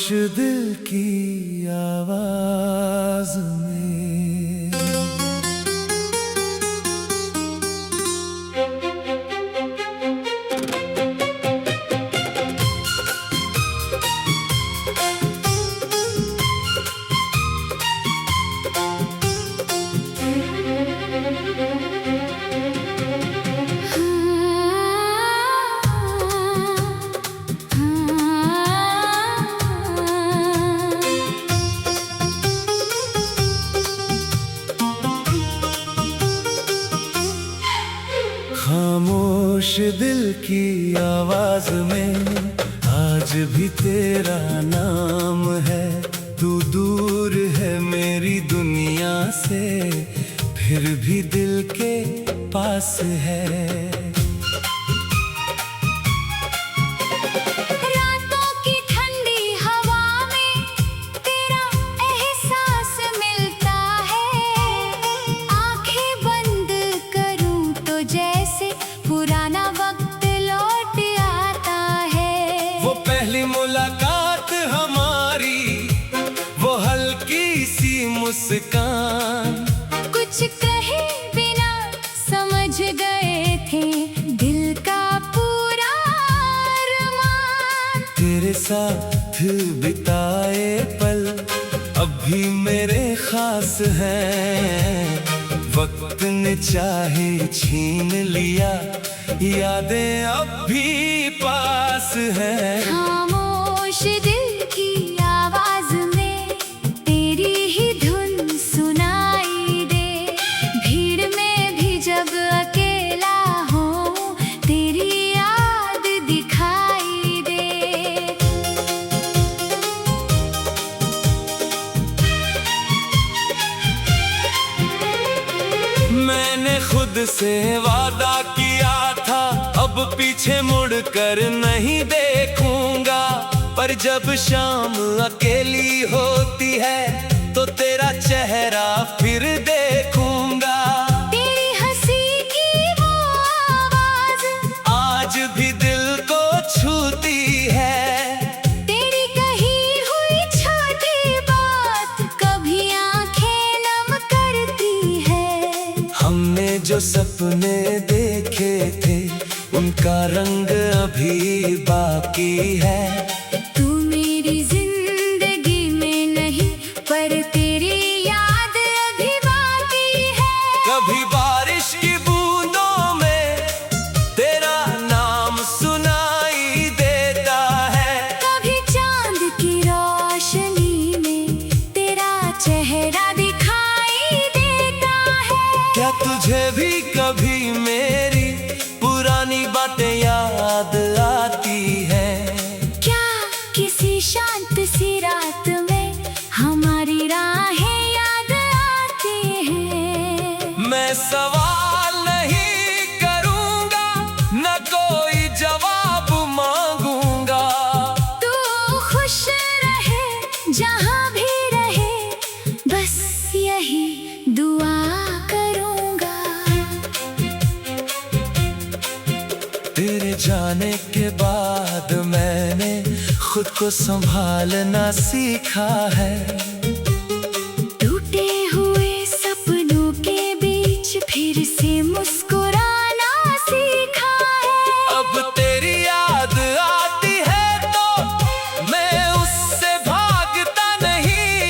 दिल की आवाज में। खामोश दिल की आवाज में आज भी तेरा नाम है। तू दूर है मेरी दुनिया से, फिर भी दिल के पास है। पहली मुलाकात हमारी, वो हल्की सी मुस्कान, कुछ कहे बिना समझ गए थे दिल का पूरा अरमान। तेरे साथ बिताए पल अब भी मेरे खास हैं। वक्त ने चाहे छीन लिया, यादें अब भी पास है। खामोश दिल की आवाज में तेरी ही धुन सुनाई दे। भीड़ में भी जब अकेला हूँ तेरी याद दिखाई दे। मैंने खुद से वादा किया था, अब पीछे मुड़कर नहीं देखूंगा। पर जब शाम अकेली होती है तो तेरा चेहरा फिर देखूंगा। तेरी हंसी की वो आवाज आज भी दिल को छूती है। तेरी कही हुई छोटी बात कभी आंखें नम करती है। हमने जो सपने देखे थे उनका रंग अभी बाकी है। तू मेरी जिंदगी में नहीं पर तेरी याद अभी बाकी है। कभी बारिश की बूंदों में तेरा नाम सुनाई देता है। कभी चांद की रोशनी में तेरा चेहरा दिखाई देता है। क्या तुझे भी कभी मेरी पुरानी बातें याद आती है? क्या किसी शांत सी रात में हमारी राहें याद आती हैं? मैं सवाल नहीं करूंगा, न कोई जवाब मांगूंगा। तू खुश रहे जहां भी रहे, बस यही दुआ करूंगा। तेरे जाने के बाद मैंने खुद को संभालना सीखा है। टूटे हुए सपनों के बीच फिर से मुस्कुराना सीखा है। अब तेरी याद आती है तो मैं उससे भागता नहीं।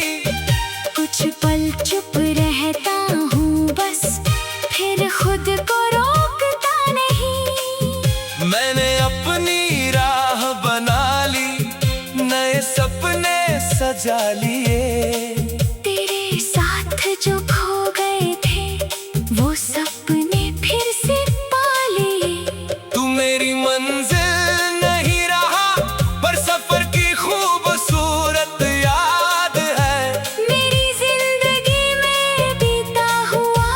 कुछ पल चुप रहता हूँ बस, फिर खुद को रोकता नहीं। मैंने अपनी राह बना ली, नए सपने सजा लिए। तेरे साथ जो खो गए थे वो सपने फिर से पा लिए। तू मेरी मंजिल नहीं रहा पर सफर की खूबसूरत याद है। मेरी जिंदगी में बीता हुआ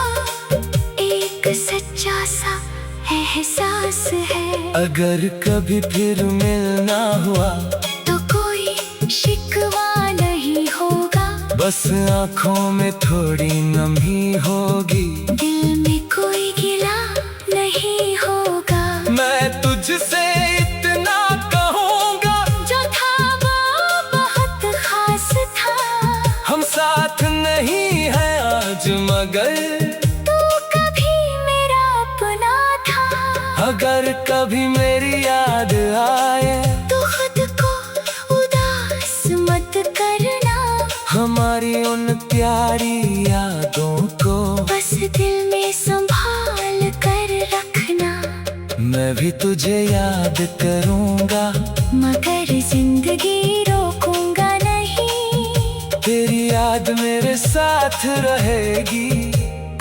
एक सच्चा सा एहसास है। अगर कभी फिर मिलना हुआ तो कोई शिकवा नहीं होगा, बस आँखों में थोड़ी नमी होगी। दिल में कोई गिला नहीं होगा। मैं तुझसे इतना कहूँगा, जो था वो बहुत मगर तू कभी मेरा अपना था। अगर कभी मेरी याद आए तो खुद को उदास मत करना। हमारी उन प्यारी यादों को बस दिल में संभाल कर रखना। मैं भी तुझे याद करूंगा, मगर जिंदगी रोकूंगा नहीं। तेरी याद मेरे साथ रहेगी,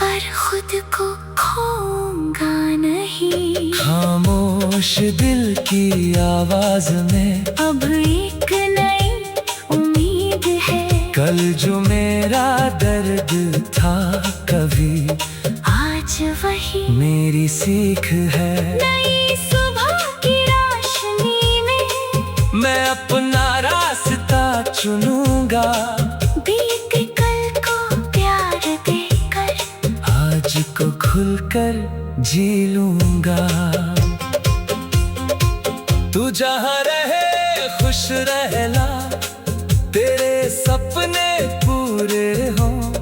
पर खुद को खोऊंगा नहीं। खामोश दिल की आवाज में अब एक नई उम्मीद है। कल जो मेरा दर्द था कभी आज वही मेरी सीख है। नई सुबह की रोशनी में मैं अपना रास्ता चुनूंगा, बीते कल को प्यार देकर आज को खुलकर जी लूंगा। तू जहाँ रहे खुश रहना, तेरे सपने पूरे हों।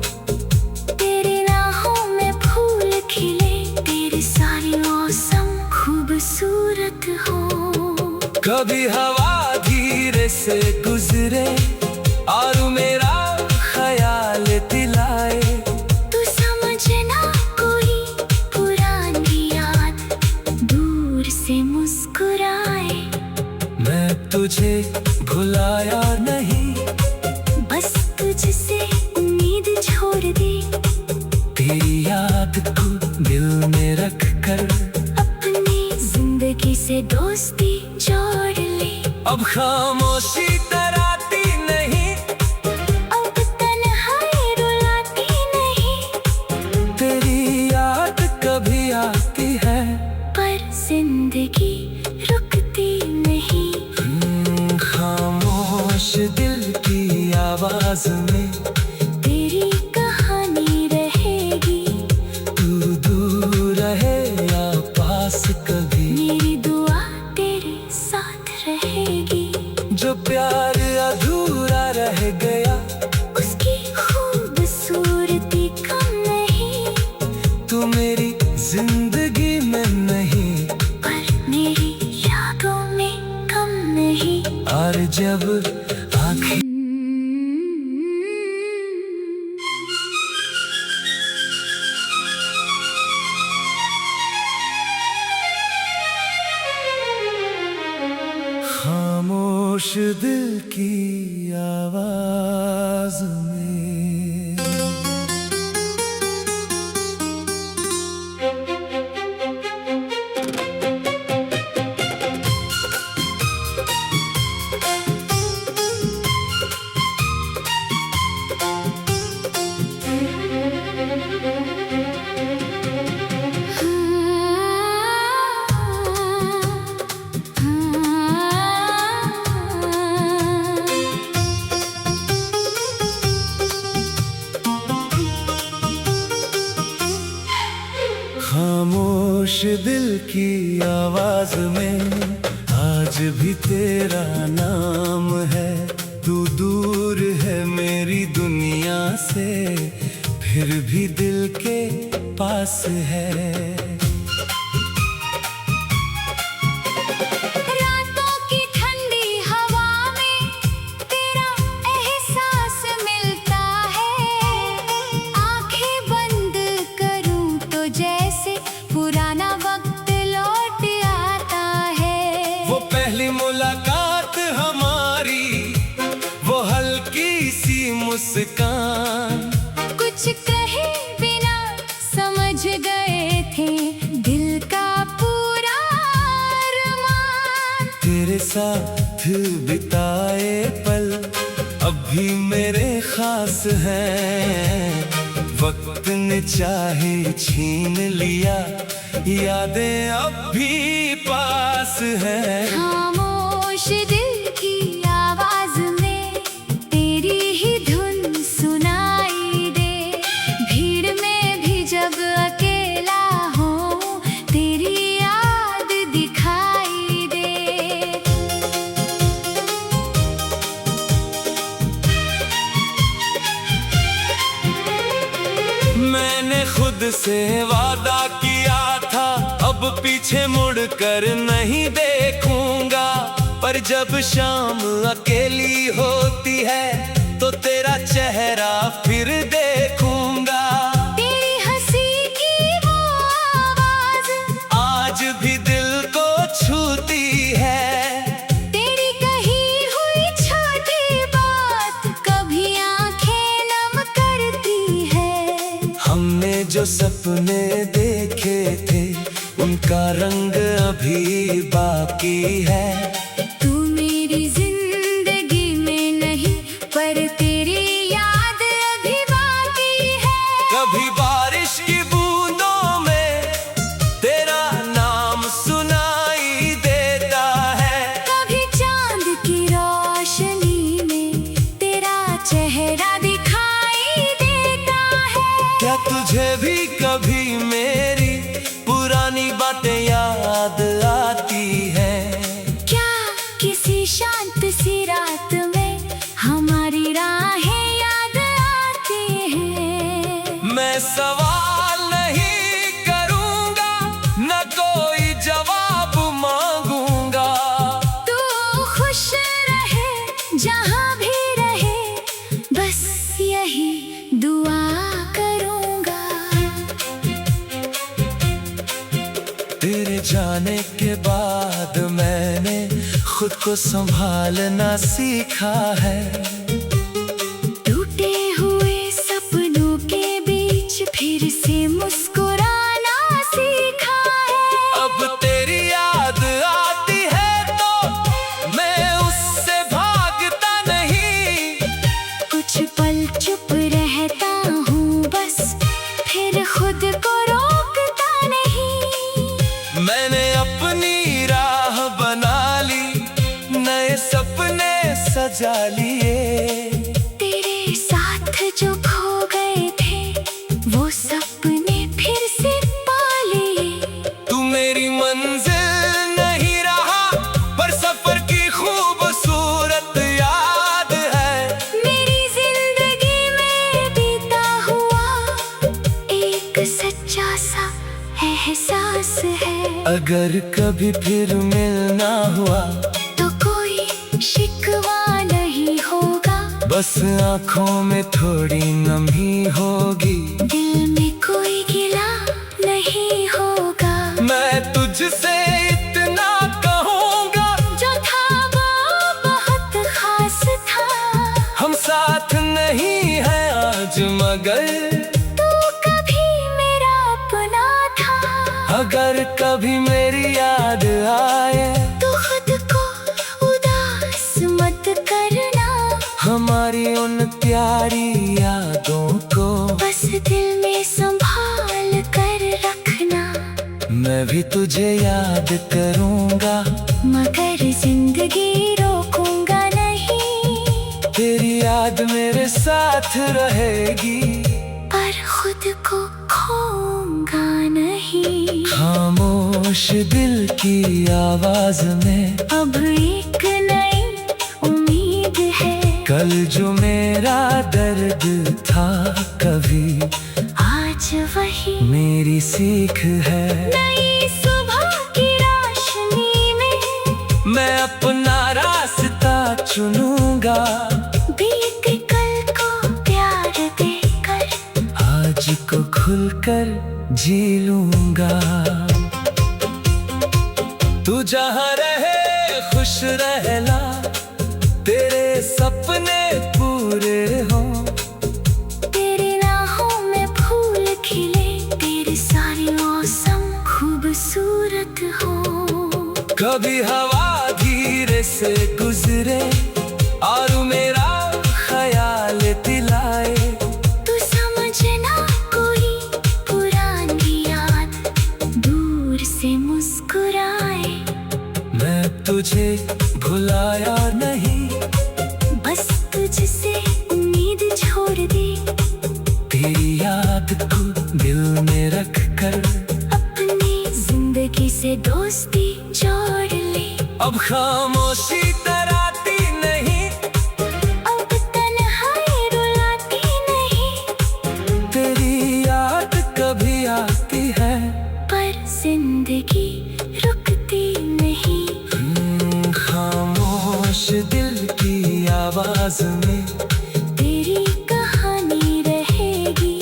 तेरे राहों में फूल खिले, तेरे सारे मौसम खूबसूरत हो। कभी हवा धीरे से गुजरे और मेरा ख्याल दिलाए। तू समझना कोई पुरानी याद दूर से मुस्कुराए। मैं तुझे भुलाया नहीं, बस तुझसे उम्मीद छोड़ दी। तेरी याद को दिल में रख कर अपनी जिंदगी से दोस्ती जोड़ ली। अब खामोशी डराती नहीं, अब तन्हाई रुलाती नहीं। तेरी याद कभी आती है, पर जिंदगी रुकती नहीं। खामोश दिल की आवाज में तेरी कहानी रहेगी। तू दूर रहे या पास कभी, मेरी दुआ तेरे साथ रहेगी। जो प्यार अधूरा रह गया उसकी खूबसूरती कम नहीं। तू मेरी जिंदगी में नहीं, पर मेरी यादों में कम नहीं। और जब आँखें खामोश दिल की आवाज में खामोश दिल की आवाज में आज भी तेरा नाम है। तू दूर है मेरी दुनिया से, फिर भी दिल के पास है। रातों की ठंडी हवा में तेरा एहसास मिलता है। आंखें बंद करूं तो जैसे पुराना वक्त लौट आता है। वो पहली मुलाकात हमारी, वो हल्की सी मुस्कान, कुछ कहे बिना समझ गए थे दिल का पूरा अरमान। तेरे साथ बिताए पल अब भी मेरे खास हैं। वक्त ने चाहे छीन लिया, यादें अब भी पास हैं। खामोश दिल की आवाज में तेरी ही धुन सुनाई दे। भीड़ में भी जब अकेला हो तेरी याद दिखाई दे। मैंने खुद से वादा किया था अब पीछे मुड़ कर नहीं देखूंगा, पर जब शाम अकेली होती है तो तेरा चेहरा फिर देखूंगा। तेरी हंसी की वो आवाज आज भी दिल को छूती है, तेरी कही हुई छोटी बात कभी आंखें नम करती है। हमने जो सपने देखे थे उनका रंग अभी बाकी है। तू मेरी जिंदगी में नहीं पर तेरी याद अभी बाकी है। कभी बारिश की बूंदों में तेरा नाम सुनाई देता है, कभी चांद की रोशनी में तेरा चेहरा दिखाई देता है। क्या तुझे भी कभी मेरी पुरानी बातें याद आती है? क्या किसी शांत सी रात में हमारी राहें याद आती हैं? मैं सवाल नहीं करूंगा न कोई जवाब मांगूंगा। तू खुश रहे जहां भी रहे बस यही दुआ करूंगा। तेरे जाने के बाद मैंने खुद को संभालना सीखा है। टूटे हुए सपनों के बीच फिर से मुस्कुराना सीखा है। अब तेरी याद आती है तो मैं उससे भागता नहीं, कुछ पल चुप रहता हूँ बस फिर खुद को रोकता नहीं। मैंने अपनी राह बना ली, नए सपने सजा लिए। तेरे साथ जो खो गए थे वो सपने फिर से पा लिए। तू मेरी मंजिल नहीं रहा पर सफर की खूबसूरत याद है। मेरी जिंदगी में बीता हुआ एक सच्चा सा एहसास है। अगर कभी फिर मिलना हुआ तो कोई शिकवा नहीं होगा, बस आंखों में थोड़ी नमी होगी, दिल में कोई गिला नहीं होगा। मैं तुझसे इतना कहूँगा जो था वो बहुत खास था, हम साथ नहीं हैं आज मगर तू कभी मेरा अपना था। अगर कभी मेरी याद आए तू खुद को उदास मत करना, हमारी उन प्यारी यादों को बस दिल में संभाल कर रखना। मैं भी तुझे याद करूँगा मगर जिंदगी रोकूंगा नहीं, तेरी याद मेरे साथ रहेगी पर खुद को खोऊंगा नहीं। खामोश दिल की आवाज में अब एक नई उम्मीद है, कल जो मेरा दर्द था कभी आज वही मेरी सीख है। नई सुबह की रोशनी में मैं अपना रास्ता चुनूंगा, बीते कल को प्यार देकर आज को खुलकर जी लूंगा। तू जहाँ रहे खुश रहना, तेरे सपने पूरे हों। तेरे राहों में फूल खिले, तेरे सारे मौसम खूबसूरत हो। कभी हवा धीरे से गुजरे और मेरा ख्याल दिलाए, तू समझना कोई पुरानी याद दूर से मुस्कुराए। मैं तुझे भुलाया नहीं, बस तुझसे उम्मीद छोड़ दी, तेरी याद को दिल में रख कर अपनी जिंदगी से दोस्ती जोड़ ली। अब खामोशी डराती नहीं, अब तन्हाई रुलाती नहीं, तेरी याद आवाज में तेरी कहानी रहेगी।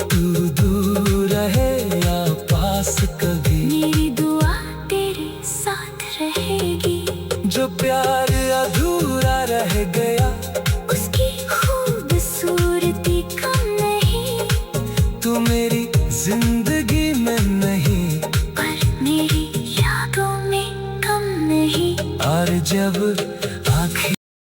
तू दूर रहे या पास कभी, मेरी दुआ तेरे साथ रहेगी। जो प्यार अधूरा रह गया उसकी खूबसूरती कम नहीं। तू मेरी जिंदगी में नहीं, पर मेरी यादों में कम नहीं। और जब